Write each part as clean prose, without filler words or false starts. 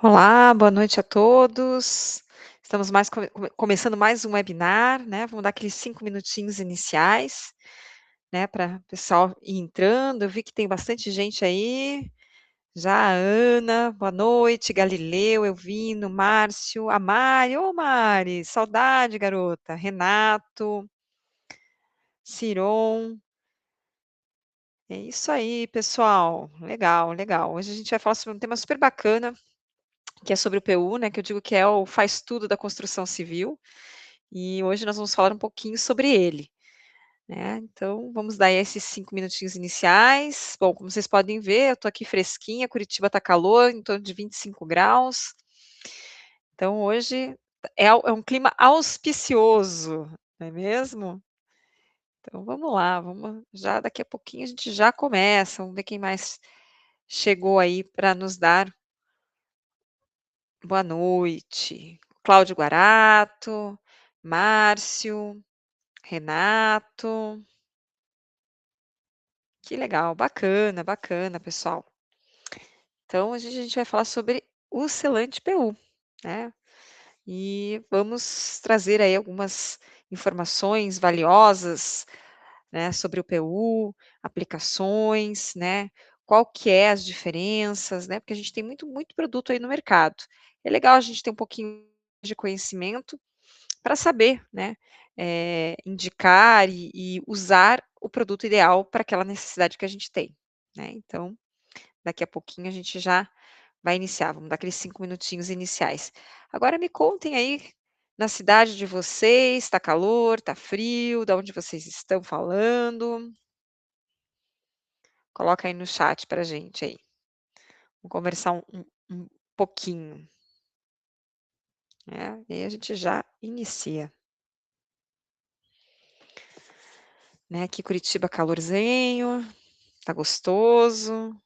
Olá, boa noite a todos. Estamos começando mais um webinar, né, vamos dar aqueles 5 minutinhos iniciais, né, para o pessoal ir entrando. Eu vi que tem bastante gente aí. Já a Ana, boa noite, Galileu, Elvino, Márcio, a Mari, ô Mari, saudade garota, Renato, Ciron. É isso aí pessoal, legal, legal. Hoje a gente vai falar sobre um tema super bacana, que é sobre o PU, né, que eu digo que é o faz tudo da construção civil, e hoje nós vamos falar um pouquinho sobre ele, né. Então vamos dar aí esses 5 minutinhos iniciais. Bom, como vocês podem ver, eu estou aqui fresquinha, Curitiba está calor, em torno de 25 graus. Então hoje é um clima auspicioso, não é mesmo? Então vamos lá, vamos já daqui a pouquinho a gente já começa, vamos ver quem mais chegou aí para nos dar boa noite. Cláudio Guarato, Márcio, Renato. Que legal, bacana, bacana, pessoal. Então, hoje a gente vai falar sobre o selante PU, né? E vamos trazer aí algumas informações valiosas, né, sobre o PU, aplicações, né? Qual que é as diferenças, né? Porque a gente tem muito produto aí no mercado. É legal a gente ter um pouquinho de conhecimento para saber, né, indicar e usar o produto ideal para aquela necessidade que a gente tem, né. Então, daqui a pouquinho a gente já vai iniciar, vamos dar aqueles 5 minutinhos iniciais. Agora me contem aí, na cidade de vocês, está calor, está frio, da onde vocês estão falando? Coloca aí no chat pra gente aí. Vamos conversar um pouquinho, né, e aí a gente já inicia. Né, aqui Curitiba calorzinho, tá gostoso.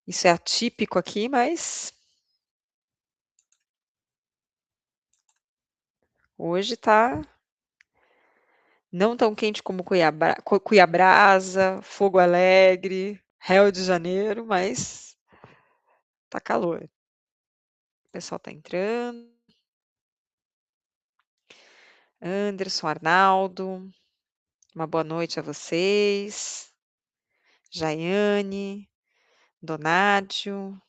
Isso é atípico aqui, mas hoje tá não tão quente como Cuiabrasa, Fogo Alegre, Rio de Janeiro, mas tá calor. O pessoal tá entrando. Anderson, Arnaldo, uma boa noite a vocês. Jaiane, Donádio,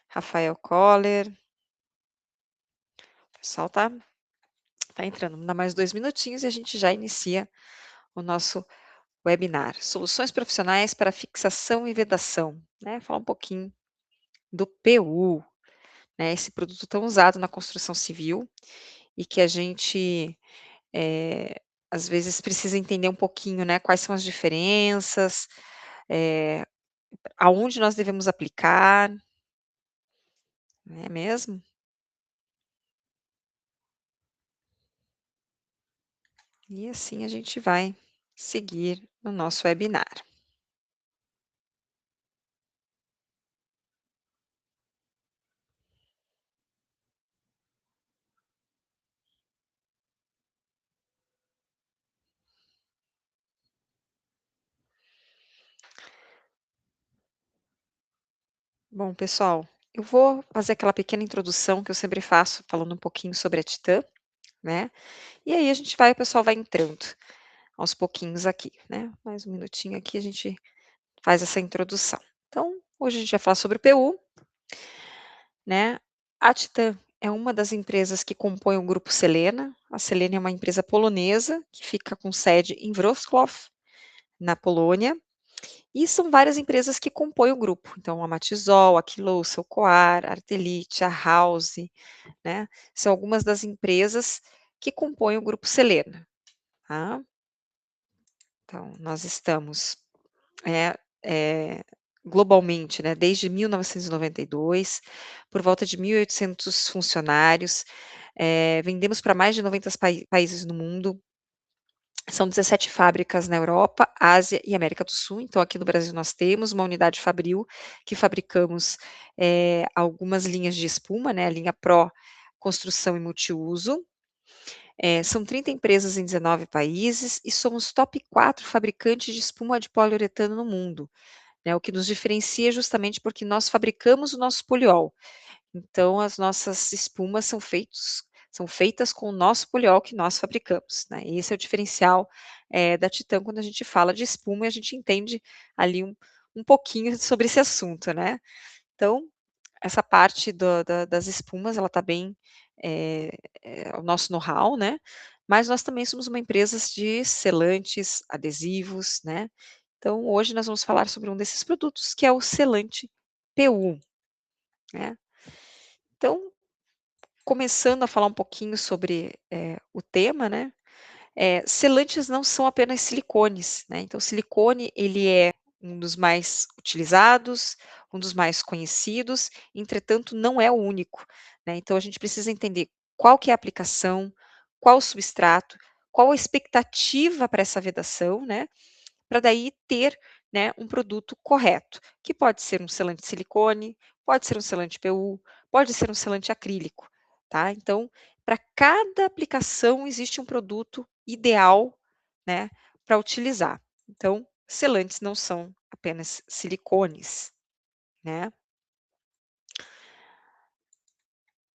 Rafael Koller. O pessoal tá entrando. Vamos dar mais 2 minutinhos e a gente já inicia o nosso webinar, soluções profissionais para fixação e vedação, né, falar um pouquinho do PU, né, esse produto tão usado na construção civil e que a gente, às vezes precisa entender um pouquinho, né, quais são as diferenças, eh, aonde nós devemos aplicar, não é mesmo? E assim a gente vai seguir no nosso webinar. Bom, pessoal, eu vou fazer aquela pequena introdução que eu sempre faço, falando um pouquinho sobre a Titã, né, e aí a gente vai o pessoal vai entrando aos pouquinhos aqui, né, mais um minutinho aqui a gente faz essa introdução. Então, hoje a gente vai falar sobre o PU, né, a Titã é uma das empresas que compõem o grupo Selena, a Selena é uma empresa polonesa que fica com sede em Wrocław, na Polônia, e são várias empresas que compõem o grupo, então a Matisol, a Quillouça, o Coar, a Artelite, a House, né, são algumas das empresas que compõem o grupo Selena, tá. Então nós estamos, eh globalmente, né, desde 1992, por volta de 1.800 funcionários, vendemos para mais de 90 países no mundo, são 17 fábricas na Europa, Ásia e América do Sul, então aqui no Brasil nós temos uma unidade fabril, que fabricamos, algumas linhas de espuma, né, a linha Pro Construção e Multiuso, são 30 empresas em 19 países e somos top 4 fabricantes de espuma de poliuretano no mundo. né, o que nos diferencia é justamente porque nós fabricamos o nosso poliol. Então as nossas espumas são feitas com o nosso poliol que nós fabricamos, né, e esse é o diferencial, da Titan quando a gente fala de espuma e a gente entende ali um pouquinho sobre esse assunto, né. Então, essa parte das espumas ela está bem, o nosso know-how, né, mas nós também somos uma empresa de selantes, adesivos, né. Então hoje nós vamos falar sobre um desses produtos que é o selante PU, né. Então, começando a falar um pouquinho sobre, o tema, né, selantes não são apenas silicones, né, então silicone ele é um dos mais utilizados, um dos mais conhecidos, entretanto não é o único, né, então a gente precisa entender qual que é a aplicação, qual o substrato, qual a expectativa para essa vedação, né, para daí ter, né, um produto correto, que pode ser um selante de silicone, pode ser um selante PU, pode ser um selante acrílico, tá. Então, para cada aplicação existe um produto ideal, né, para utilizar. Então, selantes não são apenas silicones, né.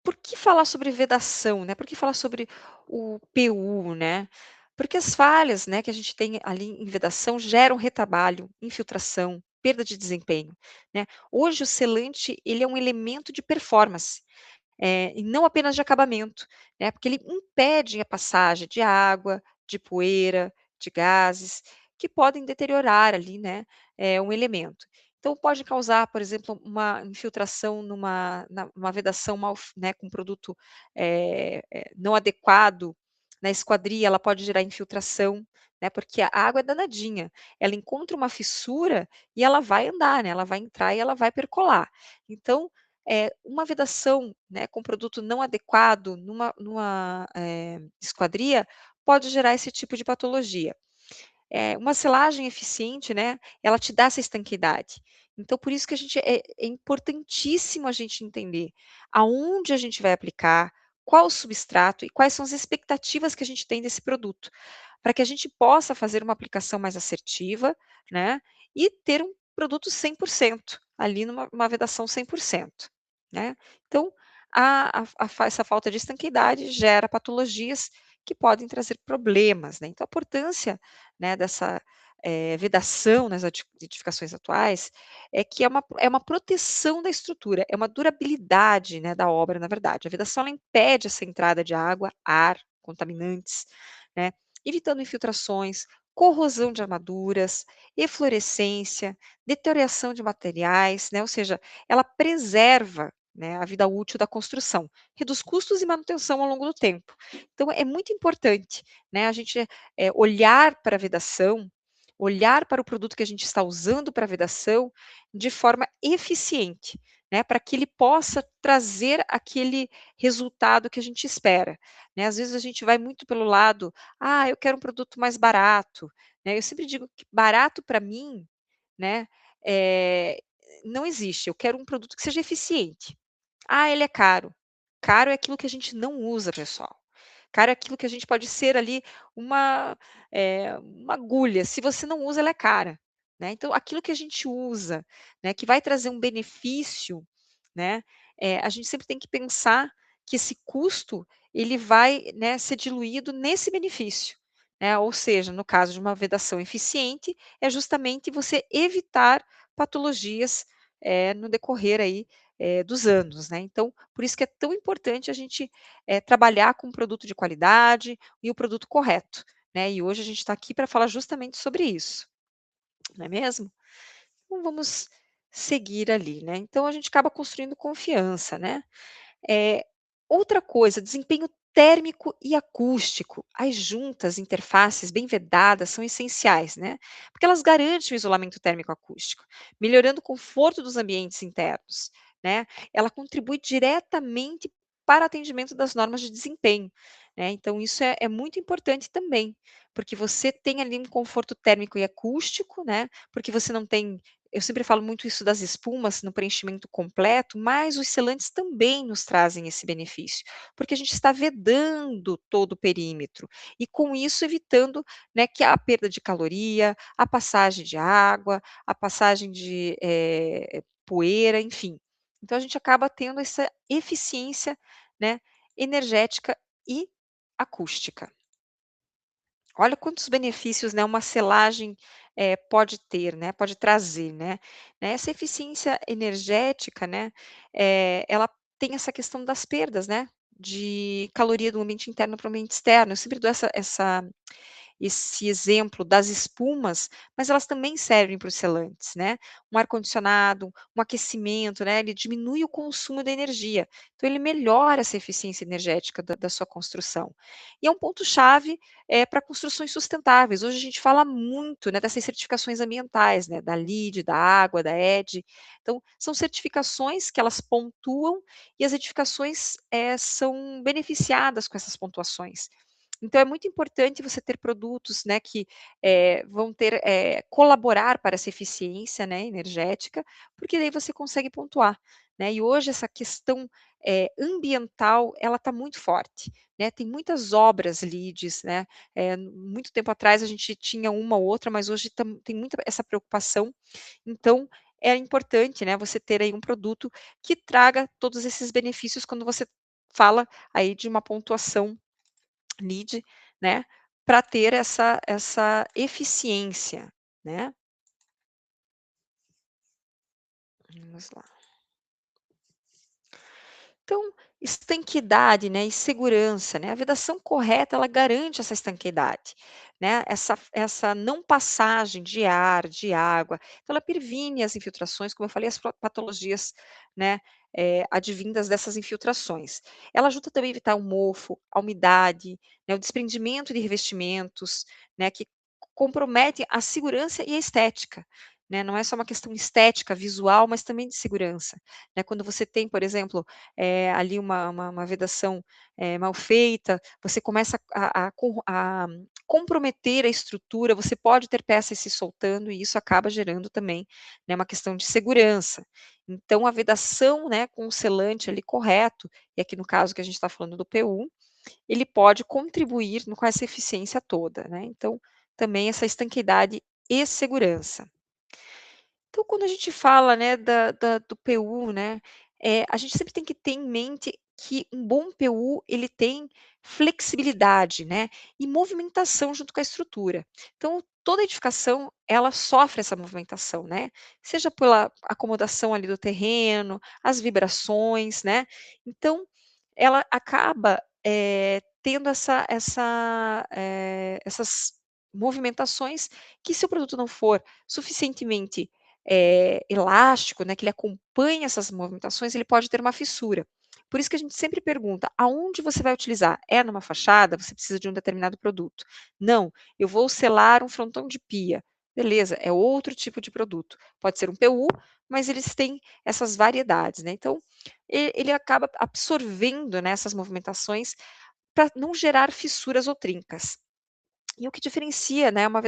Por que falar sobre vedação, né, por que falar sobre o PU, né? Porque as falhas, né, que a gente tem ali em vedação geram retrabalho, infiltração, perda de desempenho, né. Hoje o selante, ele é um elemento de performance, e não apenas de acabamento, né, porque ele impede a passagem de água, de poeira, de gases, que podem deteriorar ali, né, um elemento. Então pode causar, por exemplo, uma infiltração numa vedação mal né, com produto, não adequado na esquadria, ela pode gerar infiltração, né, porque a água é danadinha, ela encontra uma fissura e ela vai andar, né, ela vai entrar e ela vai percolar. Então, uma vedação, né, com produto não adequado numa esquadria, pode gerar esse tipo de patologia. Uma selagem eficiente, né, ela te dá essa estanqueidade. Então por isso que é importantíssimo a gente entender aonde a gente vai aplicar, qual o substrato e quais são as expectativas que a gente tem desse produto, para que a gente possa fazer uma aplicação mais assertiva, né, e ter um produto 100% ali numa vedação 100%, né. Então, essa falta de estanqueidade gera patologias que podem trazer problemas, né. Então a importância, né, dessa, vedação nas edificações atuais, é que é uma proteção da estrutura, é uma durabilidade, né, da obra, na verdade. A vedação ela impede essa entrada de água, ar, contaminantes, né, evitando infiltrações, corrosão de armaduras, eflorescência, deterioração de materiais, né, ou seja, ela preserva, né, a vida útil da construção, reduz custos e manutenção ao longo do tempo. Então é muito importante, né, a gente, olhar para a vedação, olhar para o produto que a gente está usando para a vedação de forma eficiente, né, para que ele possa trazer aquele resultado que a gente espera, né. Às vezes a gente vai muito pelo lado: "Ah, eu quero um produto mais barato", né. Eu sempre digo que barato para mim, né, eh, não existe, eu quero um produto que seja eficiente. Ah, ele é caro. Caro é aquilo que a gente não usa, pessoal. Caro é aquilo que a gente pode ser ali uma, uma agulha, se você não usa, ela é cara, né. Então aquilo que a gente usa, né, que vai trazer um benefício, né, a gente sempre tem que pensar que esse custo, ele vai, né, ser diluído nesse benefício, né. Ou seja, no caso de uma vedação eficiente, é justamente você evitar patologias, no decorrer aí, dos anos, né. Então, por isso que é tão importante a gente, trabalhar com um produto de qualidade e o produto correto, né. E hoje a gente está aqui para falar justamente sobre isso, não é mesmo? Então vamos seguir ali, né. Então a gente acaba construindo confiança, né. Eh, Outra coisa, desempenho térmico e acústico. As juntas, interfaces bem vedadas são essenciais, né, porque elas garantem o isolamento térmico acústico, melhorando o conforto dos ambientes internos, né. Ela contribui diretamente para atendimento das normas de desempenho, né, então isso é muito importante também, porque você tem ali um conforto térmico e acústico, né, porque você não tem eu sempre falo muito isso das espumas no preenchimento completo, mas os selantes também nos trazem esse benefício, porque a gente está vedando todo o perímetro e com isso evitando, né, que a perda de caloria, a passagem de água, a passagem de, poeira, enfim. Então a gente acaba tendo essa eficiência, né, energética e acústica. Olha quantos benefícios, né, uma selagem, pode ter, né, pode trazer, né. Essa eficiência energética, né, ela tem essa questão das perdas, né, de caloria do ambiente interno para o ambiente externo. Eu sempre dou esse exemplo das espumas, mas elas também servem para os selantes, né. Um ar-condicionado, um aquecimento, né, ele diminui o consumo da energia, então ele melhora essa eficiência energética da sua construção. E é um ponto chave, para construções sustentáveis. Hoje a gente fala muito, né, dessas certificações ambientais, né, da LEED, da Água, da EDG. Então, são certificações que elas pontuam e as edificações, são beneficiadas com essas pontuações. Então é muito importante você ter produtos, né, que, vão ter, colaborar para essa eficiência, né, energética, porque daí você consegue pontuar, né. E hoje essa questão, ambiental, ela está muito forte, né, tem muitas obras LEEDs, né, muito tempo atrás a gente tinha uma ou outra, mas hoje tem muita essa preocupação, então é importante, né, você ter aí um produto que traga todos esses benefícios quando você fala aí de uma pontuação LEED, né, para ter essa eficiência, né. Vamos lá. Então, estanqueidade, né, e segurança, né, a vedação correta ela garante essa estanqueidade, né, essa não passagem de ar, de água, então ela previne as infiltrações, como eu falei, as patologias, né, advindas dessas infiltrações. Ela ajuda também a evitar o mofo, a umidade, né, o desprendimento de revestimentos, né, que comprometem a segurança e a estética, né, não é só uma questão estética, visual, mas também de segurança, né. Quando você tem, por exemplo, ali uma vedação, mal feita, você começa a comprometer a estrutura, você pode ter peças se soltando e isso acaba gerando também, né, uma questão de segurança. Então a vedação, né, com o selante ali correto, e aqui no caso que a gente está falando do PU, ele pode contribuir com essa eficiência toda, né, então também essa estanqueidade e segurança. Então, quando a gente fala, né, do PU, né, a gente sempre tem que ter em mente que um bom PU, ele tem flexibilidade, né, e movimentação junto com a estrutura. Então, toda edificação, ela sofre essa movimentação, né, seja pela acomodação ali do terreno, as vibrações, né. Então, ela acaba, tendo essas movimentações que se o produto não for suficientemente elástico, né, que ele acompanha essas movimentações, ele pode ter uma fissura. Por isso que a gente sempre pergunta: aonde você vai utilizar? É numa fachada? Você precisa de um determinado produto. Não, eu vou selar um frontão de pia. Beleza, é outro tipo de produto. Pode ser um PU, mas eles têm essas variedades, né. Então, ele acaba absorvendo, né, essas movimentações para não gerar fissuras ou trincas. E o que diferencia, né, uma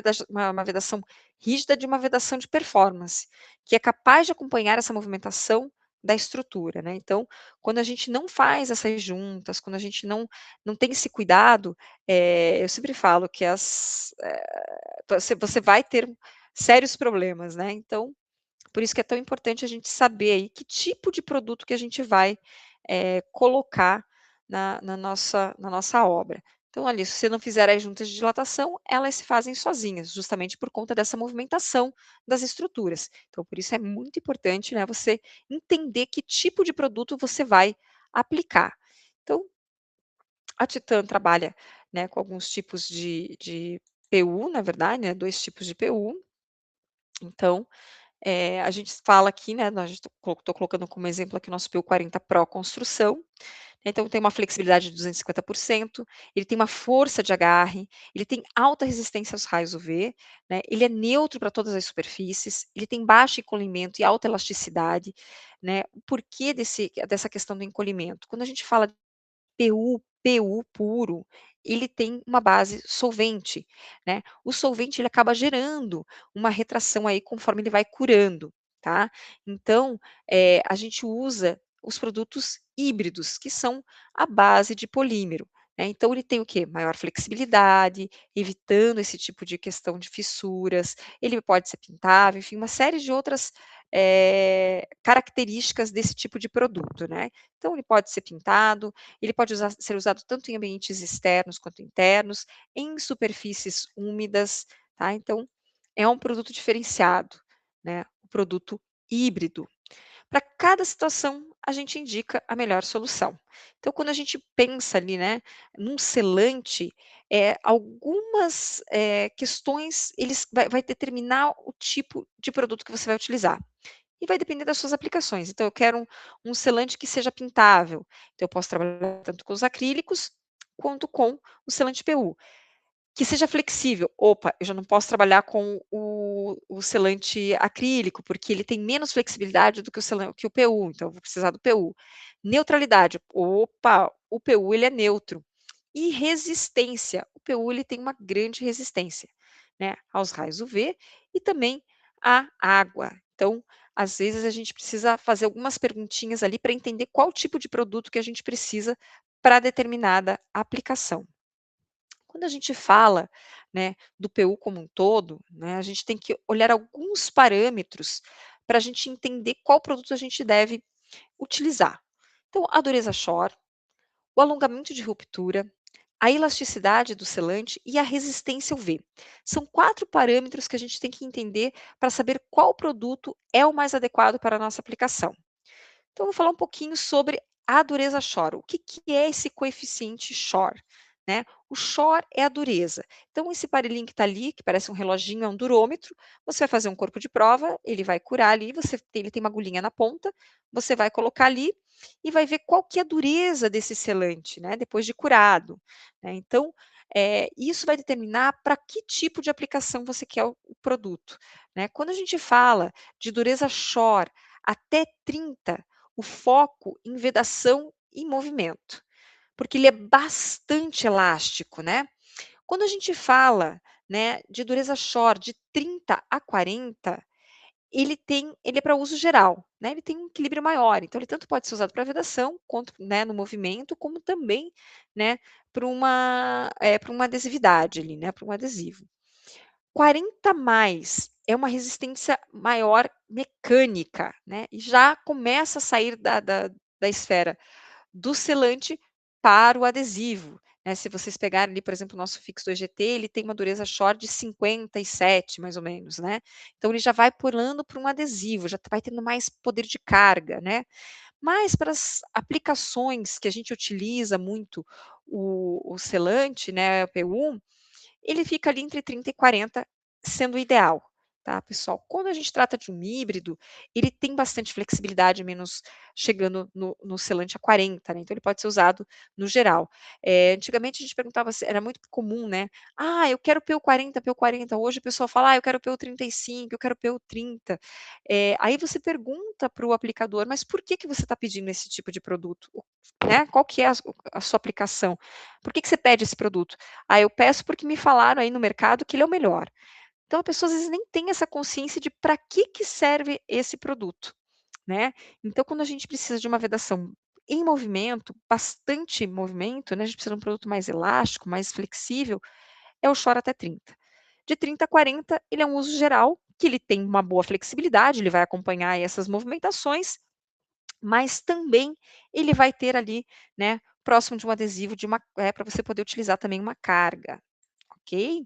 vedação rígida de uma vedação de performance, que é capaz de acompanhar essa movimentação da estrutura, né. Então, quando a gente não faz essas juntas, quando a gente não tem esse cuidado, eu sempre falo que você vai ter sérios problemas, né. Então, por isso que é tão importante a gente saber aí que tipo de produto que a gente vai, colocar na nossa obra. Então ali, se você não fizer as juntas de dilatação, elas se fazem sozinhas, justamente por conta dessa movimentação das estruturas. Então por isso é muito importante, né, você entender que tipo de produto você vai aplicar. Então, a Titan trabalha, né, com alguns tipos de PU, na verdade, né, 2 tipos de PU. Então, a gente fala aqui, né, nós estou colocando como exemplo aqui o nosso PU 40 Pro Construção, né, então tem uma flexibilidade de 250%, ele tem uma força de agarre, ele tem alta resistência aos raios UV, né, ele é neutro para todas as superfícies, ele tem baixo encolhimento e alta elasticidade, né. O porquê dessa questão do encolhimento? Quando a gente fala PU puro, ele tem uma base solvente, né. O solvente ele acaba gerando uma retração aí conforme ele vai curando. tá? Então, a gente usa os produtos híbridos, que são à base de polímero, né. Então ele tem o quê? Maior flexibilidade, evitando esse tipo de questão de fissuras, ele pode ser pintável, enfim, uma série de outras, características desse tipo de produto, né. Então ele pode ser pintado, ele pode ser usado tanto em ambientes externos quanto internos, em superfícies úmidas, tá. Então, é um produto diferenciado, né, um produto híbrido. Para cada situação, a gente indica a melhor solução. Então, quando a gente pensa ali, né, num selante, algumas, questões eles vai determinar o tipo de produto que você vai utilizar. E vai depender das suas aplicações. Então eu quero um selante que seja pintável, então eu posso trabalhar tanto com os acrílicos, quanto com o selante PU. Que seja flexível. Opa, eu já não posso trabalhar com o selante acrílico, porque ele tem menos flexibilidade do que o PU, então eu vou precisar do PU. Neutralidade, opa, o PU ele é neutro. E resistência, o PU ele tem uma grande resistência, né, aos raios UV e também à água. Então, às vezes a gente precisa fazer algumas perguntinhas ali para entender qual tipo de produto que a gente precisa para determinada aplicação. Quando a gente fala, né, do PU como um todo, né, a gente tem que olhar alguns parâmetros para a gente entender qual produto a gente deve utilizar. Então, a dureza Shore, o alongamento de ruptura, a elasticidade do selante e a resistência UV. São 4 parâmetros que a gente tem que entender para saber qual produto é o mais adequado para a nossa aplicação. Então, eu vou falar um pouquinho sobre a dureza Shore. O que, que é esse coeficiente Shore? Né? O Shore é a dureza. Então, esse aparelhinho que está ali, que parece um reloginho, é um durômetro. Você vai fazer um corpo de prova, ele vai curar ali, ele tem uma agulhinha na ponta, você vai colocar ali e vai ver qual que é a dureza desse selante, né? Depois de curado. Né? Então, isso vai determinar para que tipo de aplicação você quer o produto. Né? Quando a gente fala de dureza Shore até 30, o foco em vedação e movimento, porque ele é bastante elástico, né. Quando a gente fala, né, de dureza Shore de 30 a 40, ele é para uso geral, né, ele tem um equilíbrio maior, então ele tanto pode ser usado para vedação, quanto, né, no movimento, como também, né, para uma adesividade ali, né, para um adesivo. 40 mais é uma resistência maior mecânica, né, e já começa a sair da esfera do selante para o adesivo, né. Se vocês pegarem ali, por exemplo, o nosso Fix 2GT, ele tem uma dureza Shore de 57 mais ou menos, né. Então ele já vai pulando para um adesivo, já vai tendo mais poder de carga, né. Mas para as aplicações que a gente utiliza muito o selante, né, o PU, ele fica ali entre 30 e 40, sendo o ideal, tá, pessoal. Quando a gente trata de um híbrido, ele tem bastante flexibilidade, menos chegando no selante a 40, né, então ele pode ser usado no geral. Antigamente a gente perguntava se era muito comum, né: "Ah, eu quero PU40, PU40", hoje o pessoal fala: "Ah, eu quero PU35, eu quero PU30". Aí você pergunta para o aplicador: "Mas por que que você está pedindo esse tipo de produto?", né, qual que é a sua aplicação? Por que que você pede esse produto? "Ah, eu peço porque me falaram aí no mercado que ele é o melhor". Então a pessoa às vezes nem tem essa consciência de para que serve esse produto, né. Então quando a gente precisa de uma vedação em movimento, bastante movimento, né, a gente precisa de um produto mais elástico, mais flexível, é o Shore até 30. De 30 a 40, ele é um uso geral, que ele tem uma boa flexibilidade, ele vai acompanhar aí essas movimentações, mas também ele vai ter ali, né, próximo de um adesivo de uma para você poder utilizar também uma carga, ok?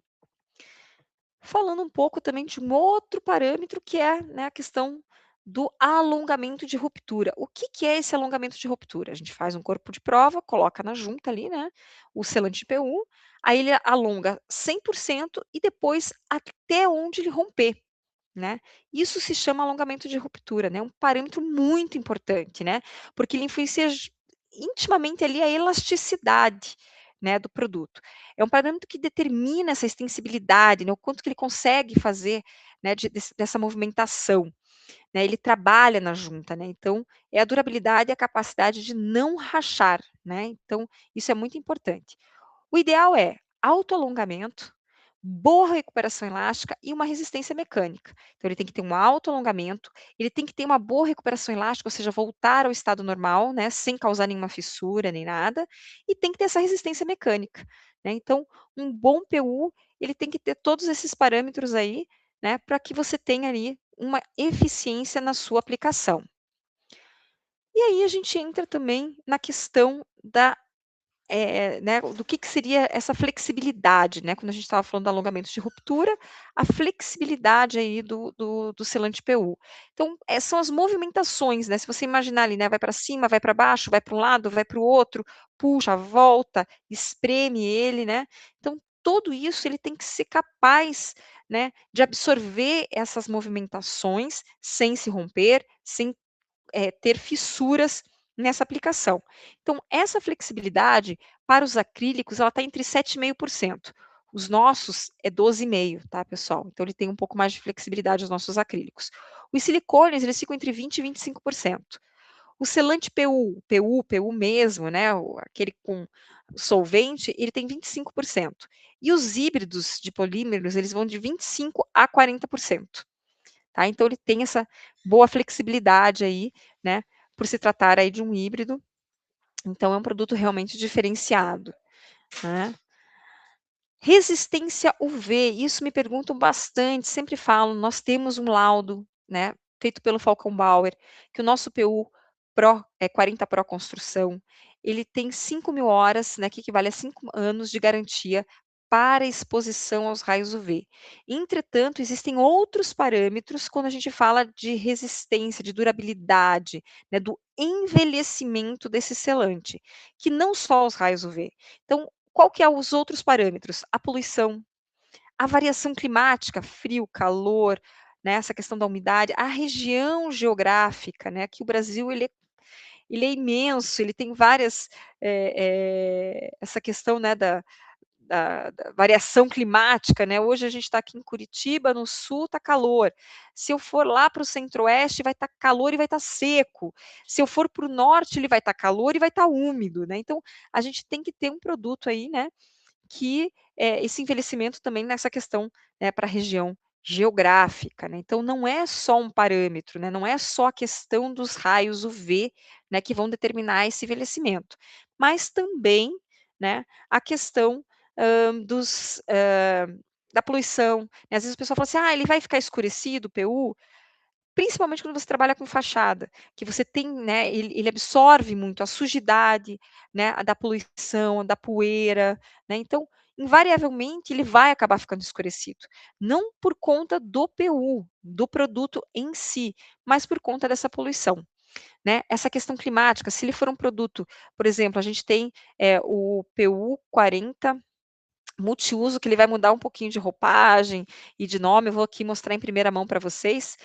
Falando um pouco também de um outro parâmetro que é, né, a questão do alongamento de ruptura. O que que é esse alongamento de ruptura? A gente faz um corpo de prova, coloca na junta ali, né, o selante PU, aí ele alonga 100% e depois até onde ele romper. Né. Isso se chama alongamento de ruptura, né, um parâmetro muito importante, né, porque ele influencia intimamente ali a elasticidade, né, do produto. É um parâmetro que determina essa extensibilidade, né, o quanto que ele consegue fazer, né, dessa movimentação, né, ele trabalha na junta, né, então é a durabilidade e a capacidade de não rachar, né, então isso é muito importante. O ideal é autoalongamento, boa recuperação elástica e uma resistência mecânica. Então ele tem que ter um alto alongamento, ele tem que ter uma boa recuperação elástica, ou seja, voltar ao estado normal, né, sem causar nenhuma fissura nem nada, e tem que ter essa resistência mecânica, né. Então, um bom PU, ele tem que ter todos esses parâmetros aí, né, para que você tenha ali uma eficiência na sua aplicação. E aí a gente entra também na questão da né, do que seria essa flexibilidade, né, quando a gente estava falando do alongamento de ruptura, a flexibilidade aí do selante PU. Então, são as movimentações, né, se você imaginar ali, né, vai para cima, vai para baixo, vai para um lado, vai para o outro, puxa, volta, espreme ele, né. Então, tudo isso ele tem que ser capaz, né, de absorver essas movimentações sem se romper, sem ter fissuras nessa aplicação. Então, essa flexibilidade para os acrílicos, ela está entre 7,5%. Os nossos é 12,5%, tá, pessoal? Então, ele tem um pouco mais de flexibilidade, os nossos acrílicos. Os silicones, eles ficam entre 20% e 25%. O selante PU mesmo, né, aquele com solvente, ele tem 25%. E os híbridos de polímeros, eles vão de 25% a 40%. Tá, então ele tem essa boa flexibilidade aí, né, por se tratar aí de um híbrido, então é um produto realmente diferenciado, né. Resistência UV, isso me perguntam bastante, sempre falo, nós temos um laudo, né, feito pelo Falcão Bauer, que o nosso PU Pro, 40 Pro Construção, ele tem 5.000 horas, né, que equivale a 5 anos de garantia para exposição aos raios UV. Entretanto, existem outros parâmetros quando a gente fala de resistência, de durabilidade, né, do envelhecimento desse selante, que não só os raios UV. Então, qual que é os outros parâmetros? A poluição, a variação climática, frio, calor, né, essa questão da umidade, a região geográfica, né, que o Brasil ele é imenso, ele tem várias, essa questão, né, da variação climática, né, hoje a gente está aqui em Curitiba, no sul está calor, se eu for lá para o centro-oeste vai estar calor e vai estar seco, se eu for para o norte ele vai estar calor e vai estar úmido, né, então a gente tem que ter um produto aí, né, que, esse envelhecimento também nessa questão, né, para a região geográfica, né, então não é só um parâmetro, né, não é só a questão dos raios UV, né, que vão determinar esse envelhecimento, mas também, né, a questão, da poluição, né, às vezes o pessoal fala assim: "Ah, ele vai ficar escurecido, o PU?" Principalmente quando você trabalha com fachada, que você tem, né, ele absorve muito a sujidade, né, a da poluição, da poeira, né, então, invariavelmente, ele vai acabar ficando escurecido. Não por conta do PU, do produto em si, mas por conta dessa poluição, né. Essa questão climática, se ele for um produto, por exemplo, a gente tem, o PU 40 multiuso, que ele vai mudar um pouquinho de roupagem e de nome, eu vou aqui mostrar em primeira mão para vocês.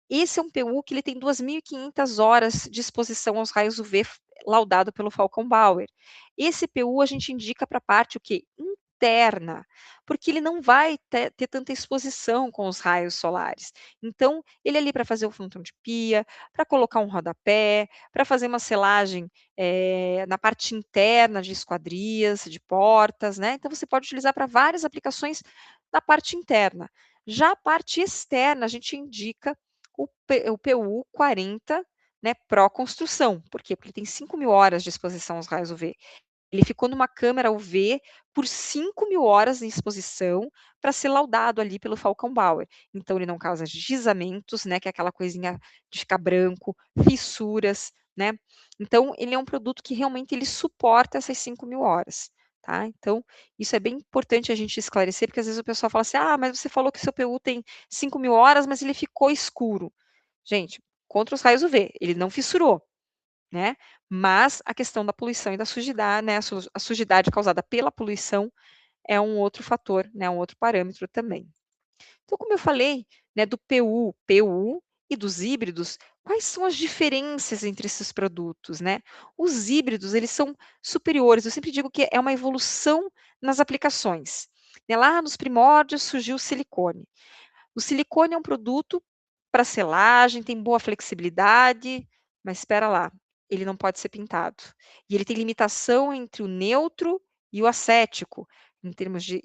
Esse é um PU que ele tem 2.500 horas de exposição aos raios UV laudado pelo Falcon Bauer. Esse PU a gente indica para a parte o quê? Interna, porque ele não vai ter tanta exposição com os raios solares. Então, ele é ali para fazer o frontão de pia, para colocar um rodapé, para fazer uma selagem na parte interna de esquadrias, de portas, né, então você pode utilizar para várias aplicações na parte interna. Já a parte externa, a gente indica o PU 40, né, pró-construção. Por quê? Porque ele tem 5.000 horas de exposição aos raios UV. Ele ficou numa câmara UV por 5.000 horas em exposição para ser laudado ali pelo Falcão Bauer. Então ele não causa deslizamentos, né, que é aquela coisinha de ficar branco, fissuras, né. Então ele é um produto que realmente ele suporta essas 5.000 horas, tá. Então isso é bem importante a gente esclarecer, porque às vezes o pessoal fala assim: "Ah, mas você falou que seu PU tem 5.000 horas, mas ele ficou escuro". Gente, contra os raios UV, ele não fissurou, né, mas a questão da poluição e da sujidade, né, a sujidade causada pela poluição é um outro fator, né, um outro parâmetro também. Então, como eu falei, né, do PU e dos híbridos, quais são as diferenças entre esses produtos, né? Os híbridos, eles são superiores, eu sempre digo que é uma evolução nas aplicações, né, lá nos primórdios surgiu o silicone. O silicone é um produto para selagem, tem boa flexibilidade, mas espera lá, ele não pode ser pintado. E ele tem limitação entre o neutro e o acético, em termos de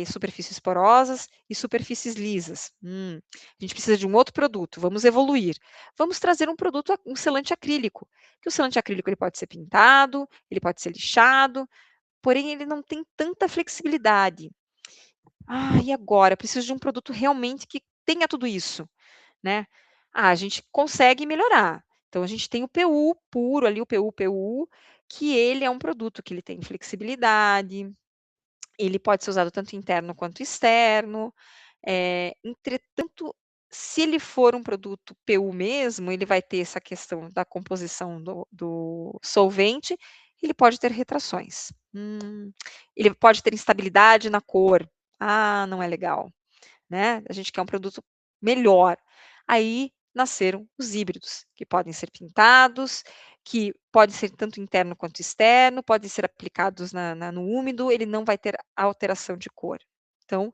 superfícies porosas e superfícies lisas. A gente precisa de um outro produto, vamos evoluir. Vamos trazer um produto, um selante acrílico, que o selante acrílico ele pode ser pintado, ele pode ser lixado, porém ele não tem tanta flexibilidade. Ah, e agora? Eu preciso de um produto realmente que tenha tudo isso, né. Ah, a gente consegue melhorar. Então a gente tem o PU puro ali, o PU, que ele é um produto que ele tem flexibilidade, ele pode ser usado tanto interno quanto externo, entretanto, se ele for um produto PU mesmo, ele vai ter essa questão da composição do solvente, ele pode ter retrações. Ele pode ter instabilidade na cor. Ah, não é legal, né, a gente quer um produto melhor. Aí nasceram os híbridos, que podem ser pintados, que pode ser tanto interno quanto externo, podem ser aplicados no úmido, ele não vai ter alteração de cor. Então,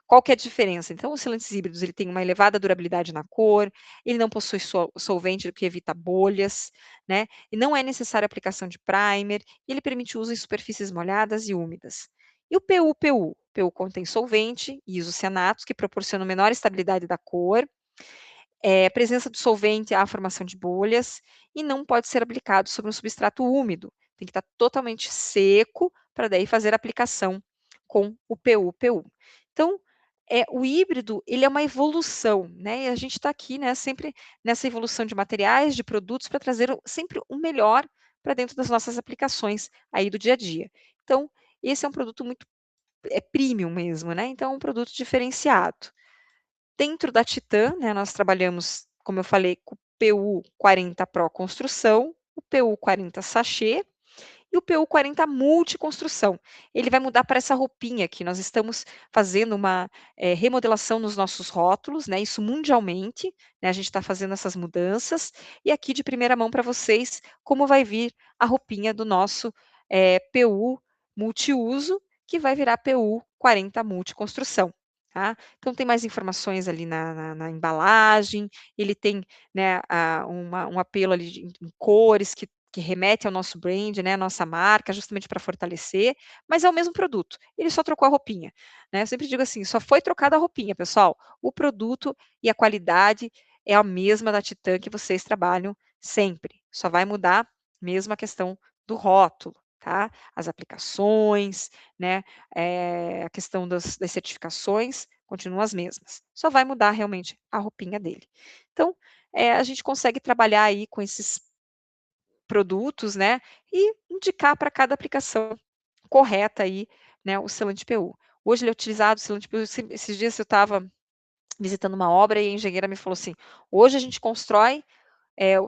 qual que é a diferença? Então, os selantes híbridos, ele tem uma elevada durabilidade na cor, ele não possui solvente, o que evita bolhas, né, e não é necessária a aplicação de primer, e ele permite o uso em superfícies molhadas e úmidas. E o PU? O PU contém solvente e isocianatos, que proporcionam menor estabilidade da cor, presença do solvente à formação de bolhas, e não pode ser aplicado sobre um substrato úmido. Tem que estar totalmente seco, para daí fazer a aplicação com o PU. Então, o híbrido, ele é uma evolução, né, e a gente está aqui, né, sempre nessa evolução de materiais, de produtos, para trazer sempre o melhor para dentro das nossas aplicações aí do dia a dia. Então, esse é um produto muito premium mesmo, né, então é um produto diferenciado. Dentro da Titã, né, nós trabalhamos, como eu falei, com o PU 40 Pro Construção, o PU 40 Sachê e o PU 40 Multiconstrução. Ele vai mudar para essa roupinha aqui, nós estamos fazendo uma, remodelação nos nossos rótulos, né, isso mundialmente, né, a gente está fazendo essas mudanças, e aqui de primeira mão para vocês, como vai vir a roupinha do nosso, PU multiuso, que vai virar PU 40 Multiconstrução, tá. Então tem mais informações ali na embalagem, ele tem, né, um apelo ali em cores que remete ao nosso brand, né, a nossa marca, justamente para fortalecer, mas é o mesmo produto, ele só trocou a roupinha, né. Eu sempre digo assim: "Só foi trocada a roupinha, pessoal, o produto e a qualidade é a mesma da Titã que vocês trabalham sempre, só vai mudar mesmo a questão do rótulo, tá, as aplicações, né, a questão das certificações continuam as mesmas, só vai mudar realmente a roupinha dele". Então, a gente consegue trabalhar aí com esses produtos, né, e indicar para cada aplicação correta aí, né, o selante PU. Hoje ele é utilizado, o selante PU, esses dias eu estava visitando uma obra e a engenheira me falou assim: "Hoje a gente constrói,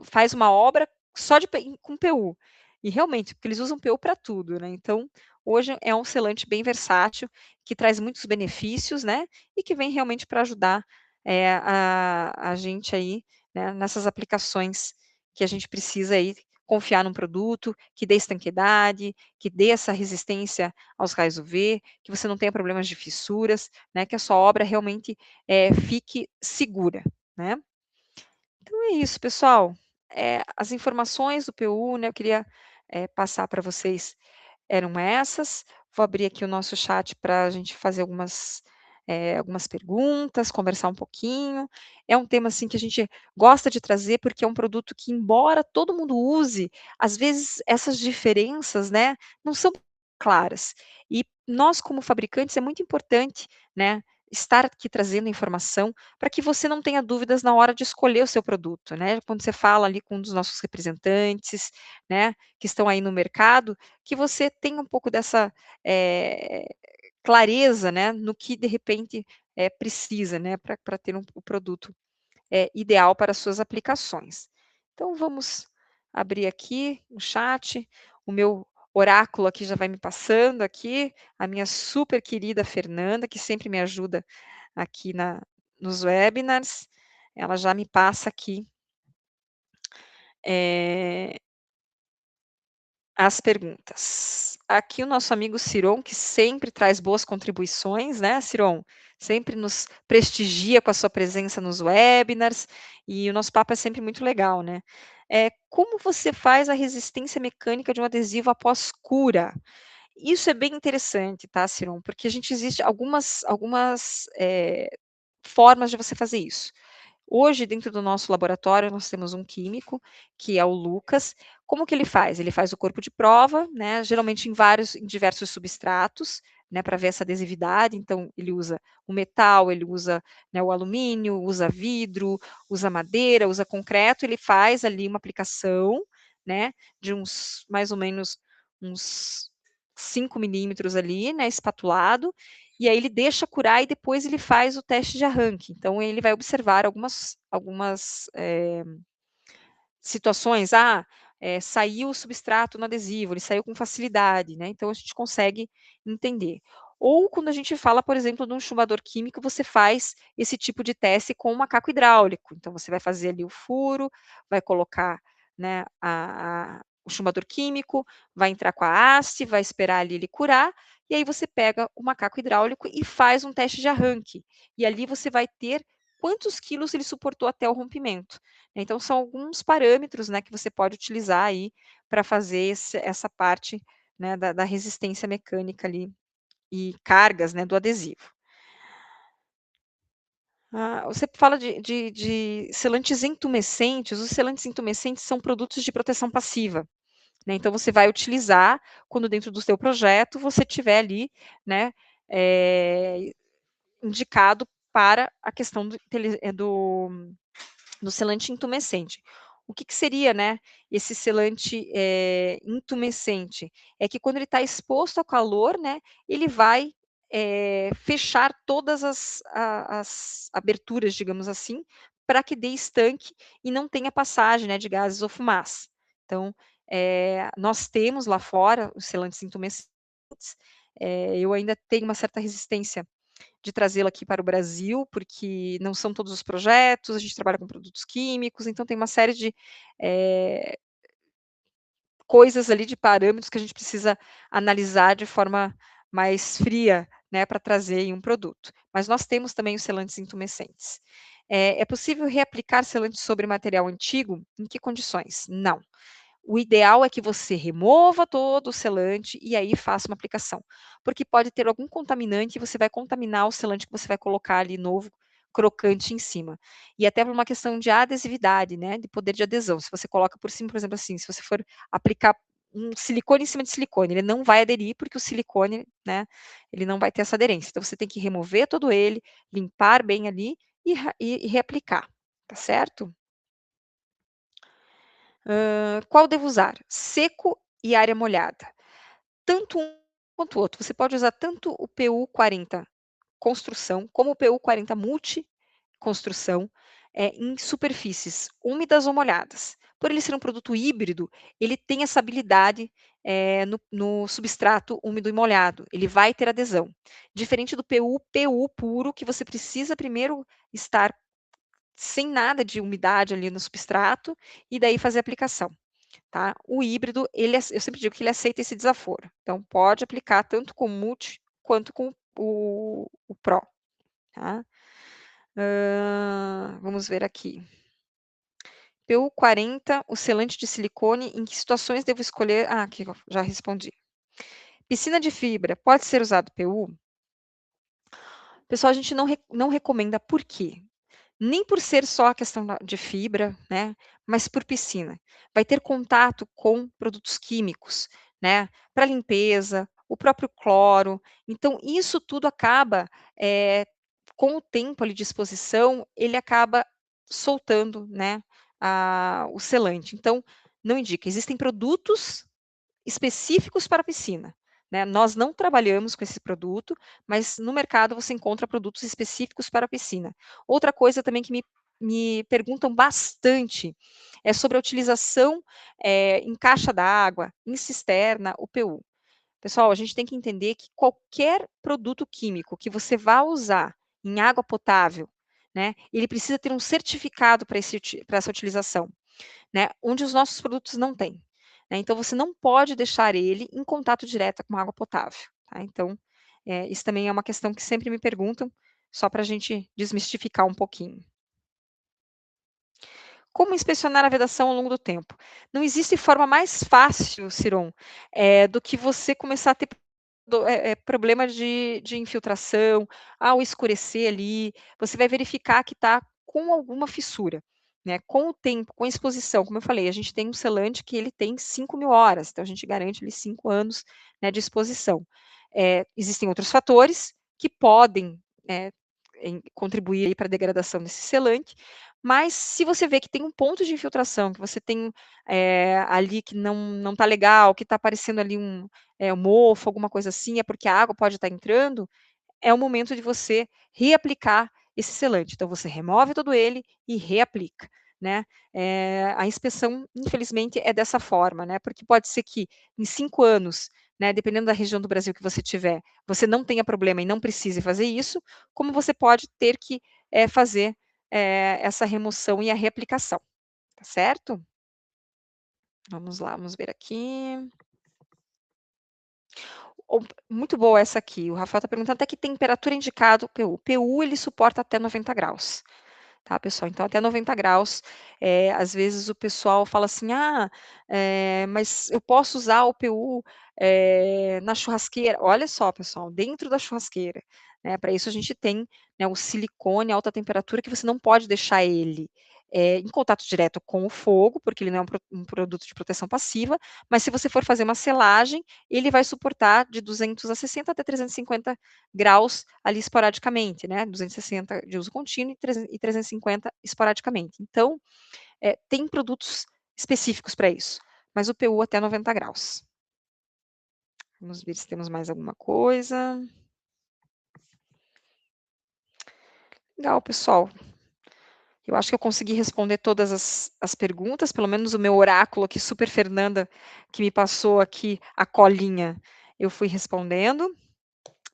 faz uma obra só de com PU". E realmente, porque eles usam PU para tudo, né, então hoje é um selante bem versátil, que traz muitos benefícios, né, e que vem realmente para ajudar, a gente aí, né, nessas aplicações que a gente precisa aí confiar num produto que dê estanqueidade, que dê essa resistência aos raios UV, que você não tenha problemas de fissuras, né, que a sua obra realmente, fique segura, né. Então é isso, pessoal. As informações do PU, né, eu queria, passar para vocês eram essas. Vou abrir aqui o nosso chat para a gente fazer algumas perguntas, conversar um pouquinho. É um tema, assim, que a gente gosta de trazer, porque é um produto que, embora todo mundo use, às vezes essas diferenças, né, não são claras. E nós, como fabricantes, é muito importante, né, estar aqui trazendo informação para que você não tenha dúvidas na hora de escolher o seu produto, né. Quando você fala ali com um dos nossos representantes, né, que estão aí no mercado, que você tenha um pouco dessa, eh, clareza, né, no que de repente, precisa, né, para ter o produto, ideal para as suas aplicações. Então vamos abrir aqui o chat, o meu oráculo aqui já vai me passando aqui, a minha super querida Fernanda, que sempre me ajuda aqui nos webinars, ela já me passa aqui, eh as perguntas. Aqui o nosso amigo Ciron, que sempre traz boas contribuições, né, Ciron? Sempre nos prestigia com a sua presença nos webinars, e o nosso papo é sempre muito legal, né. Como você faz a resistência mecânica de um adesivo após cura? Isso é bem interessante, tá, Ciron, porque a gente existe algumas formas de você fazer isso. Hoje, dentro do nosso laboratório, nós temos um químico, que é o Lucas. Como que ele faz? Ele faz o corpo de prova, né, geralmente em diversos substratos, né, para ver essa adesividade. Então, ele usa o metal, ele usa, né, o alumínio, usa vidro, usa madeira, usa concreto. Ele faz ali uma aplicação, né, de uns mais ou menos uns 5 milímetros ali, né, espatulado, e aí ele deixa curar e depois ele faz o teste de arranque. Então ele vai observar algumas situações, saiu o substrato no adesivo, ele saiu com facilidade, né, então a gente consegue entender. Ou quando a gente fala, por exemplo, de um chumbador químico, você faz esse tipo de teste com um macaco hidráulico, então você vai fazer ali o furo, vai colocar, né, o chumbador químico, vai entrar com a haste, vai esperar ali ele curar, e aí você pega o macaco hidráulico e faz um teste de arranque, e ali você vai ter quantos quilos ele suportou até o rompimento. Então, são alguns parâmetros, né, que você pode utilizar aí para fazer essa parte, né, da resistência mecânica ali e cargas, né, do adesivo. Você fala de selantes intumescentes. Os selantes intumescentes são produtos de proteção passiva, né, então você vai utilizar quando dentro do seu projeto você tiver ali, né, indicado para a questão do selante intumescente. O que seria, né, esse selante, intumescente? É que quando ele está exposto ao calor, né, ele vai, fechar todas as aberturas, digamos assim, para que dê estanque e não tenha passagem, né, de gases ou fumaça. Então, nós temos lá fora os selantes intumescentes, eu ainda tenho uma certa resistência de trazê-lo aqui para o Brasil, porque não são todos os projetos, a gente trabalha com produtos químicos, então tem uma série de eh, coisas ali, de parâmetros que a gente precisa analisar de forma mais fria, né, para trazer em um produto. Mas nós temos também os selantes intumescentes. É possível reaplicar selante sobre material antigo? Em que condições? Não. O ideal é que você remova todo o selante e aí faça uma aplicação, porque pode ter algum contaminante e você vai contaminar o selante que você vai colocar ali novo, crocante em cima. E até por uma questão de adesividade, né, de poder de adesão. Se você coloca por cima, por exemplo, assim, se você for aplicar um silicone em cima de silicone, ele não vai aderir porque o silicone, né, ele não vai ter essa aderência. Então você tem que remover todo ele, limpar bem ali e reaplicar, tá certo? Qual devo usar? Seco e área molhada. Tanto um quanto o outro. Você pode usar tanto o PU 40 construção, como o PU 40 multi-construção, em superfícies úmidas ou molhadas. Por ele ser um produto híbrido, ele tem essa habilidade, no substrato úmido e molhado, ele vai ter adesão. Diferente do PU puro, que você precisa primeiro estar sem nada de umidade ali no substrato, e daí fazer a aplicação. Tá? O híbrido, eu sempre digo que ele aceita esse desaforo. Então, pode aplicar tanto com o multi quanto com o pro. Tá? Vamos ver aqui. PU 40, o selante de silicone, em que situações devo escolher? Aqui já respondi. Piscina de fibra, pode ser usado PU? Pessoal, a gente não recomenda, por quê? Nem por ser só a questão de fibra, né, mas por piscina. Vai ter contato com produtos químicos, né, para limpeza, o próprio cloro. Então, isso tudo acaba, com o tempo ali de exposição, ele acaba soltando, né, o selante. Então, não indica. Existem produtos específicos para piscina, né. Nós não trabalhamos com esse produto, mas no mercado você encontra produtos específicos para piscina. Outra coisa também que me perguntam bastante é sobre a utilização, em caixa d'água, em cisterna, o PU. Pessoal, a gente tem que entender que qualquer produto químico que você vá usar em água potável, né, ele precisa ter um certificado para essa utilização, né, onde os nossos produtos não têm, né. Então você não pode deixar ele em contato direto com água potável, tá. Então, isso também é uma questão que sempre me perguntam, só para a gente desmistificar um pouquinho. Como inspecionar a vedação ao longo do tempo? Não existe forma mais fácil, Ciron, do que você começar a ter problema de infiltração, ao escurecer ali, você vai verificar que está com alguma fissura, né. Com o tempo, com a exposição, como eu falei, a gente tem um selante que ele tem 5.000 horas, então a gente garante ali 5 anos, né, de exposição. Existem outros fatores que podem, contribuir para a degradação desse selante, mas se você vê que tem um ponto de infiltração, que você tem, ali que não está legal, que está aparecendo ali um mofo, alguma coisa assim, é porque a água pode estar entrando, é o momento de você reaplicar esse selante. Então você remove todo ele e reaplica, né. A inspeção, infelizmente, é dessa forma, né, porque pode ser que em 5 anos, né, dependendo da região do Brasil que você tiver, você não tenha problema e não precise fazer isso, como você pode ter que, fazer, essa remoção e a reaplicação, tá certo? Vamos lá, vamos ver aqui. O Muito boa essa aqui, o Rafael está perguntando até que temperatura é indicado o PU. O PU ele suporta até 90 graus. Tá, pessoal? Então até 90 graus, às vezes o pessoal fala assim: "Ah, mas eu posso usar o PU, na churrasqueira?". Olha só, pessoal, dentro da churrasqueira, né, para isso a gente tem, né, o silicone alta temperatura que você não pode deixar ele, em contato direto com o fogo, porque ele não é um produto de proteção passiva, mas se você for fazer uma selagem, ele vai suportar de 260 até 350 graus ali esporadicamente, né, 260 de uso contínuo e 350 esporadicamente. Então, tem produtos específicos para isso, mas o PU até 90 graus. Vamos ver se temos mais alguma coisa. Legal, pessoal. Eu acho que eu consegui responder todas as perguntas, pelo menos o meu oráculo aqui, super Fernanda, que me passou aqui a colinha, eu fui respondendo.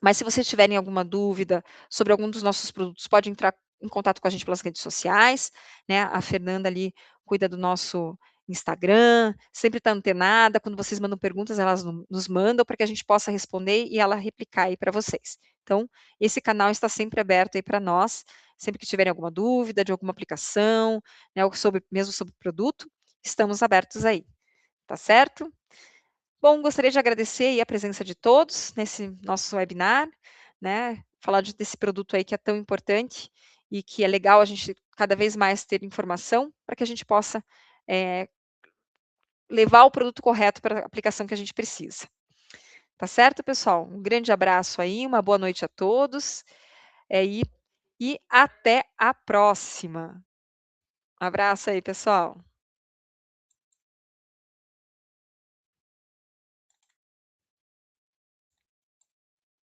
Mas se vocês tiverem alguma dúvida sobre algum dos nossos produtos, pode entrar em contato com a gente pelas redes sociais, né, a Fernanda ali cuida do nosso Instagram, sempre está antenada, quando vocês mandam perguntas, elas nos mandam para que a gente possa responder e ela replicar aí para vocês. Então, esse canal está sempre aberto aí para nós, sempre que tiverem alguma dúvida de alguma aplicação, né, ou mesmo sobre o produto, estamos abertos aí, tá certo? Bom, gostaria de agradecer aí a presença de todos nesse nosso webinar, né, falar desse produto aí que é tão importante e que é legal a gente cada vez mais ter informação para que a gente possa, eh, levar o produto correto para a aplicação que a gente precisa. Tá certo, pessoal? Um grande abraço aí, uma boa noite a todos, e até a próxima. Um abraço aí, pessoal.